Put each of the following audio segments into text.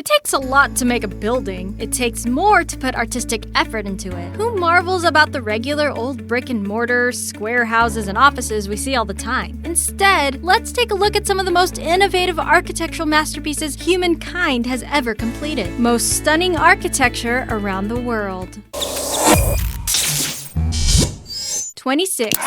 It takes a lot to make a building. It takes more to put artistic effort into it. Who marvels about the regular old brick and mortar, square houses and offices we see all the time? Instead, let's take a look at some of the most innovative architectural masterpieces humankind has ever completed. Most stunning architecture around the world. 26.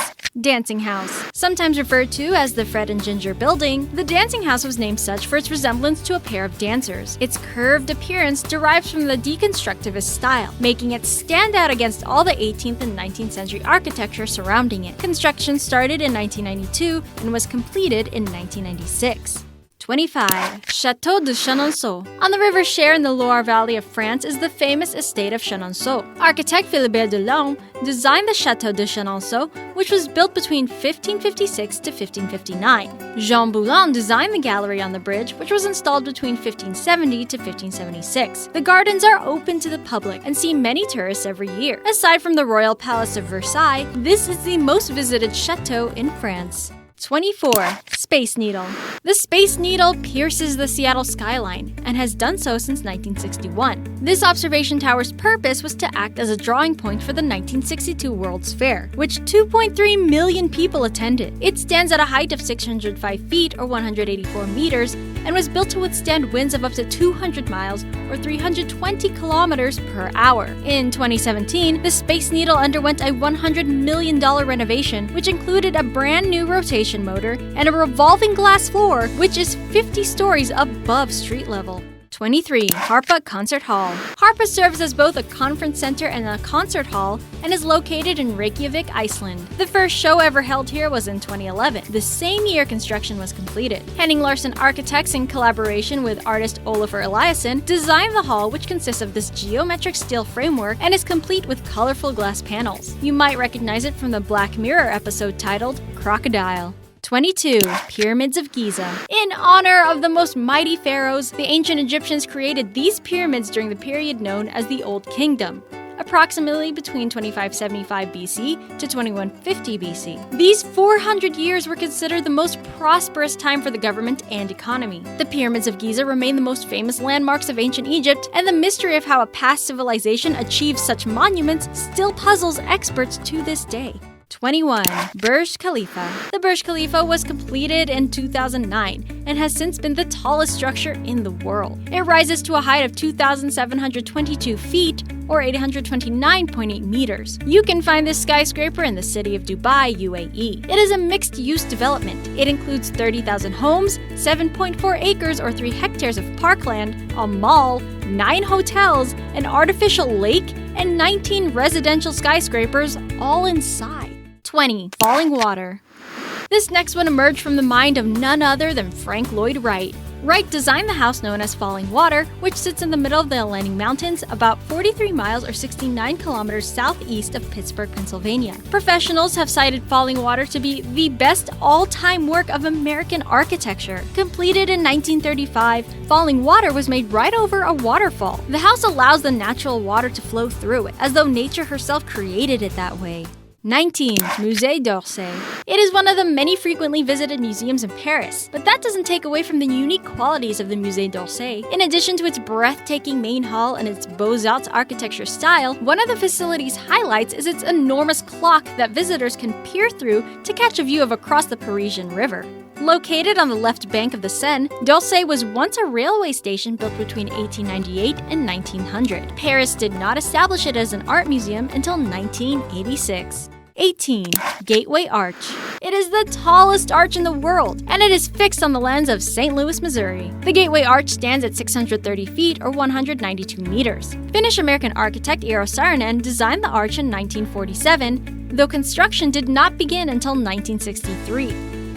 Dancing House. Sometimes referred to as the Fred and Ginger Building, the Dancing House was named such for its resemblance to a pair of dancers. Its curved appearance derives from the deconstructivist style, making it stand out against all the 18th and 19th century architecture surrounding it. Construction started in 1992 and was completed in 1996. 25. Chateau de Chenonceau. On the river Cher in the Loire Valley of France is the famous estate of Chenonceau. Architect Philibert Delorme designed the Chateau de Chenonceau, which was built between 1556 to 1559. Jean Boulan designed the gallery on the bridge, which was installed between 1570 to 1576. The gardens are open to the public and see many tourists every year. Aside from the Royal Palace of Versailles, this is the most visited chateau in France. 24. Space Needle. The Space Needle pierces the Seattle skyline and has done so since 1961. This observation tower's purpose was to act as a drawing point for the 1962 World's Fair, which 2.3 million people attended. It stands at a height of 605 feet or 184 meters and was built to withstand winds of up to 200 miles or 320 kilometers per hour. In 2017, the Space Needle underwent a $100 million renovation, which included a brand new rotation motor and a revolving glass floor, which is 50 stories above street level. 23. Harpa Concert Hall. Harpa serves as both a conference center and a concert hall and is located in Reykjavik, Iceland. The first show ever held here was in 2011, the same year construction was completed. Henning Larsen Architects, in collaboration with artist Olafur Eliasson, designed the hall, which consists of this geometric steel framework and is complete with colorful glass panels. You might recognize it from the Black Mirror episode titled Crocodile. 22. Pyramids of Giza. In honor of the most mighty pharaohs, the ancient Egyptians created these pyramids during the period known as the Old Kingdom, approximately between 2575 BC to 2150 BC. These 400 years were considered the most prosperous time for the government and economy. The pyramids of Giza remain the most famous landmarks of ancient Egypt, and the mystery of how a past civilization achieved such monuments still puzzles experts to this day. 21. Burj Khalifa. The Burj Khalifa was completed in 2009 and has since been the tallest structure in the world. It rises to a height of 2,722 feet or 829.8 meters. You can find this skyscraper in the city of Dubai, UAE. It is a mixed-use development. It includes 30,000 homes, 7.4 acres or 3 hectares of parkland, a mall, 9 hotels, an artificial lake, and 19 residential skyscrapers all inside. 20. Falling Water. This next one emerged from the mind of none other than Frank Lloyd Wright. Wright designed the house known as Falling Water, which sits in the middle of the Atlantic Mountains, about 43 miles or 69 kilometers southeast of Pittsburgh, Pennsylvania. Professionals have cited Falling Water to be the best all-time work of American architecture. Completed in 1935, Falling Water was made right over a waterfall. The house allows the natural water to flow through it, as though nature herself created it that way. 19. Musee dOrsay. It is one of the many frequently visited museums in Paris, but that doesn't take away from the unique qualities of the Musee dOrsay. In addition to its breathtaking main hall and its Beaux-Arts architecture style, one of the facility's highlights is its enormous clock that visitors can peer through to catch a view of across the Parisian river. Located on the left bank of the Seine, dOrsay was once a railway station built between 1898 and 1900. Paris did not establish it as an art museum until 1986. 18. Gateway Arch. It is the tallest arch in the world, and it is fixed on the lands of St. Louis, Missouri. The Gateway Arch stands at 630 feet or 192 meters. Finnish-American architect Eero Saarinen designed the arch in 1947, though construction did not begin until 1963.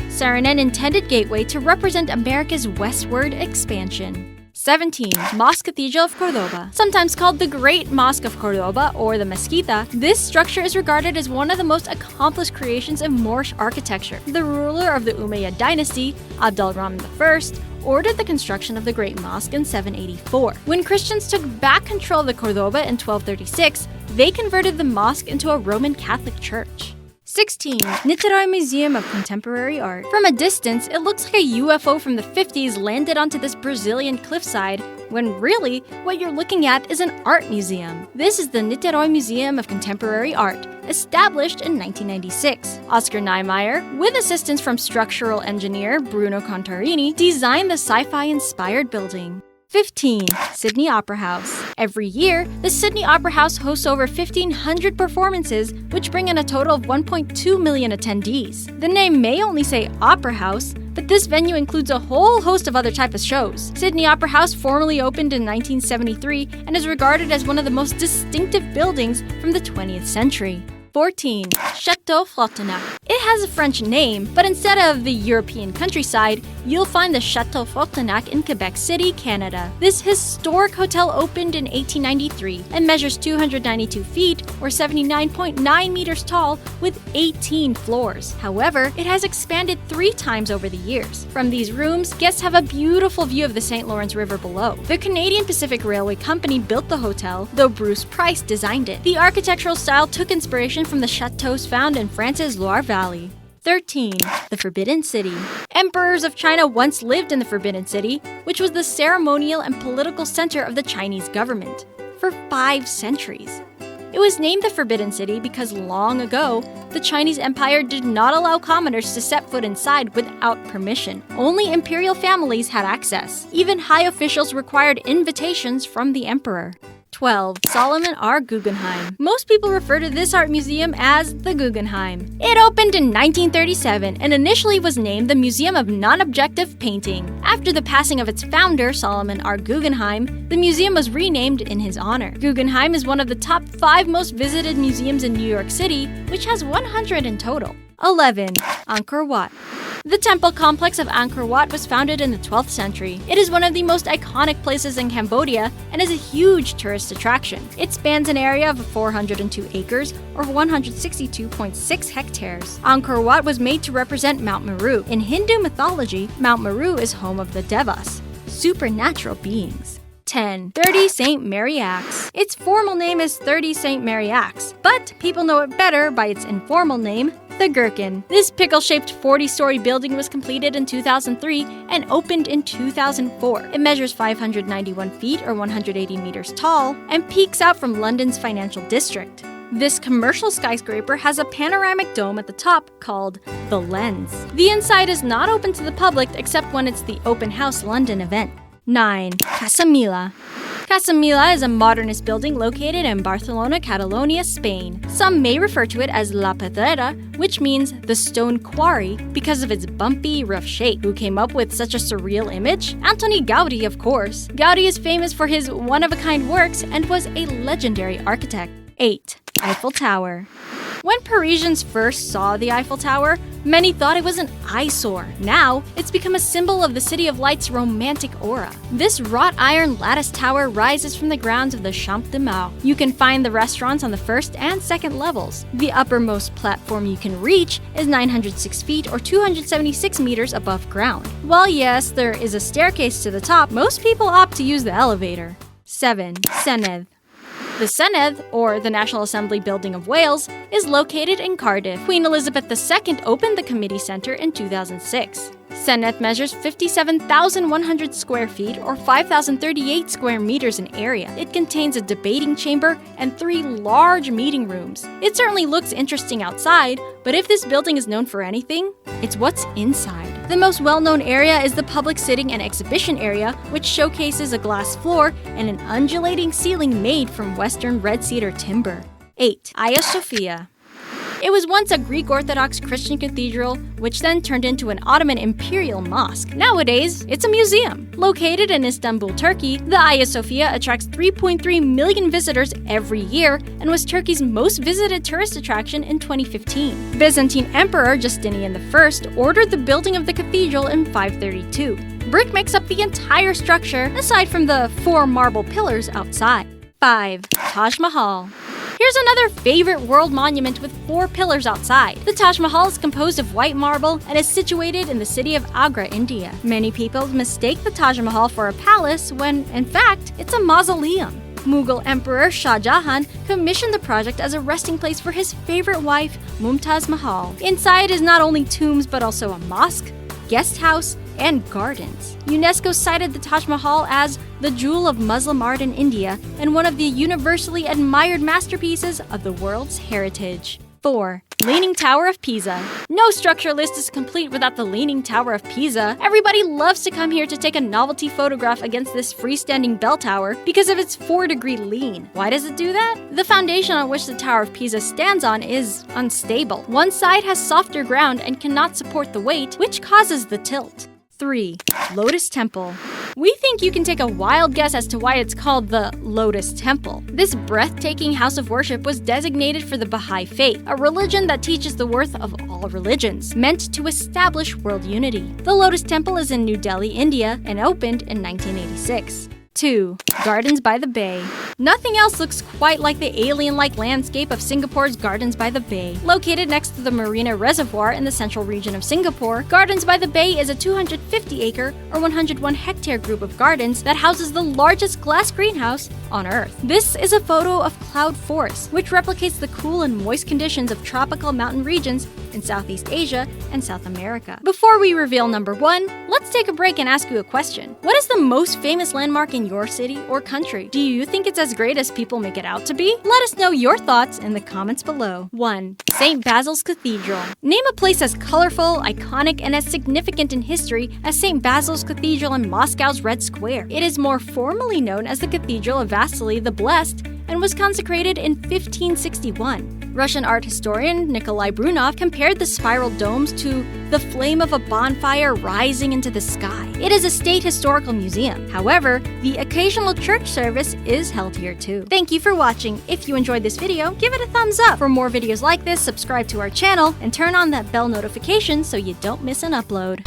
Saarinen intended Gateway to represent America's westward expansion. 17. Mosque Cathedral of Cordoba. Sometimes called the Great Mosque of Cordoba or the Mezquita, this structure is regarded as one of the most accomplished creations of Moorish architecture. The ruler of the Umayyad dynasty, Abd al-Rahman I, ordered the construction of the Great Mosque in 784. When Christians took back control of the Cordoba in 1236, they converted the mosque into a Roman Catholic church. 16. Niteroi Museum of Contemporary Art. From a distance, it looks like a UFO from the 50s landed onto this Brazilian cliffside, when really, what you're looking at is an art museum. This is the Niteroi Museum of Contemporary Art, established in 1996. Oscar Niemeyer, with assistance from structural engineer Bruno Contarini, designed the sci-fi-inspired building. 15. Sydney Opera House. Every year, the Sydney Opera House hosts over 1,500 performances, which bring in a total of 1.2 million attendees. The name may only say Opera House, but this venue includes a whole host of other types of shows. Sydney Opera House formally opened in 1973 and is regarded as one of the most distinctive buildings from the 20th century. 14. Chateau Frontenac. It has a French name, but instead of the European countryside, you'll find the Chateau Frontenac in Quebec City, Canada. This historic hotel opened in 1893 and measures 292 feet or 79.9 meters tall with 18 floors. However, it has expanded 3 times over the years. From these rooms, guests have a beautiful view of the St. Lawrence River below. The Canadian Pacific Railway Company built the hotel, though Bruce Price designed it. The architectural style took inspiration from the chateaux found in France's Loire Valley. 13. The Forbidden City. Emperors of China once lived in the Forbidden City, which was the ceremonial and political center of the Chinese government, for 5 centuries. It was named the Forbidden City because long ago, the Chinese Empire did not allow commoners to set foot inside without permission. Only imperial families had access. Even high officials required invitations from the emperor. 12. Solomon R Guggenheim. Most people refer to this art museum as the Guggenheim. It opened in 1937 and initially was named the Museum of Non-Objective Painting. After the passing of its founder, Solomon R Guggenheim, the museum was renamed in his honor. Guggenheim is one of the top 5 most visited museums in New York City, which has 100 in total. 11. Angkor Wat. The temple complex of Angkor Wat was founded in the 12th century. It is one of the most iconic places in Cambodia and is a huge tourist attraction. It spans an area of 402 acres or 162.6 hectares. Angkor Wat was made to represent Mount Meru. In Hindu mythology, Mount Meru is home of the Devas, supernatural beings. 10. 30 St. Mary Axe. Its formal name is 30 St. Mary Axe, but people know it better by its informal name, the Gherkin. This pickle-shaped 40-story building was completed in 2003 and opened in 2004. It measures 591 feet or 180 meters tall and peeks out from London's financial district. This commercial skyscraper has a panoramic dome at the top called the Lens. The inside is not open to the public except when it's the Open House London event. 9. Casa Mila. Casa Mila is a modernist building located in Barcelona, Catalonia, Spain. Some may refer to it as La Pedrera, which means the stone quarry, because of its bumpy, rough shape. Who came up with such a surreal image? Antoni Gaudi, of course. Gaudi is famous for his one-of-a-kind works and was a legendary architect. 8. Eiffel Tower. When Parisians first saw the Eiffel Tower, many thought it was an eyesore. Now, it's become a symbol of the City of Light's romantic aura. This wrought-iron lattice tower rises from the grounds of the Champ de Mars. You can find the restaurants on the first and second levels. The uppermost platform you can reach is 906 feet or 276 meters above ground. While yes, there is a staircase to the top, most people opt to use the elevator. 7. Senedd. The Senedd, or the National Assembly Building of Wales, is located in Cardiff. Queen Elizabeth II opened the Committee Centre in 2006. Senedd measures 57,100 square feet or 5,038 square meters in area. It contains a debating chamber and 3 large meeting rooms. It certainly looks interesting outside, but if this building is known for anything, it's what's inside. The most well-known area is the public sitting and exhibition area, which showcases a glass floor and an undulating ceiling made from Western Redcedar timber. 8. Hagia Sophia. It was once a Greek Orthodox Christian cathedral, which then turned into an Ottoman imperial mosque. Nowadays, it's a museum. Located in Istanbul, Turkey, the Hagia Sophia attracts 3.3 million visitors every year and was Turkey's most visited tourist attraction in 2015. Byzantine Emperor Justinian I ordered the building of the cathedral in 532. Brick makes up the entire structure, aside from the 4 marble pillars outside. 5. Taj Mahal. Here's another favorite world monument with 4 pillars outside. The Taj Mahal is composed of white marble and is situated in the city of Agra, India. Many people mistake the Taj Mahal for a palace when, in fact, it's a mausoleum. Mughal Emperor Shah Jahan commissioned the project as a resting place for his favorite wife, Mumtaz Mahal. Inside is not only tombs but also a mosque, guest house, and gardens. UNESCO cited the Taj Mahal as the jewel of Muslim art in India and one of the universally admired masterpieces of the world's heritage. 4. Leaning Tower of Pisa. No structure list is complete without the Leaning Tower of Pisa. Everybody loves to come here to take a novelty photograph against this freestanding bell tower because of its 4-degree lean. Why does it do that? The foundation on which the Tower of Pisa stands on is unstable. One side has softer ground and cannot support the weight, which causes the tilt. 3. Lotus Temple. We think you can take a wild guess as to why it's called the Lotus Temple. This breathtaking house of worship was designated for the Baha'i faith, a religion that teaches the worth of all religions, meant to establish world unity. The Lotus Temple is in New Delhi, India, and opened in 1986. 2. Gardens by the Bay. Nothing else looks quite like the alien-like landscape of Singapore's Gardens by the Bay. Located next to the Marina Reservoir in the central region of Singapore, Gardens by the Bay is a 250-acre or 101-hectare group of gardens that houses the largest glass greenhouse on Earth. This is a photo of cloud forest, which replicates the cool and moist conditions of tropical mountain regions in Southeast Asia and South America. Before we reveal number 1, let's take a break and ask you a question. What is the most famous landmark in your city or country? Do you think it's as great as people make it out to be? Let us know your thoughts in the comments below. 1. St. Basil's Cathedral. Name a place as colorful, iconic, and as significant in history as St. Basil's Cathedral in Moscow's Red Square. It is more formally known as the Cathedral of Vasily the Blessed and was consecrated in 1561. Russian art historian Nikolai Brunov compared the spiral domes to the flame of a bonfire rising into the sky. It is a state historical museum. However, the occasional church service is held here too. Thank you for watching. If you enjoyed this video, give it a thumbs up. For more videos like this, subscribe to our channel and turn on that bell notification so you don't miss an upload.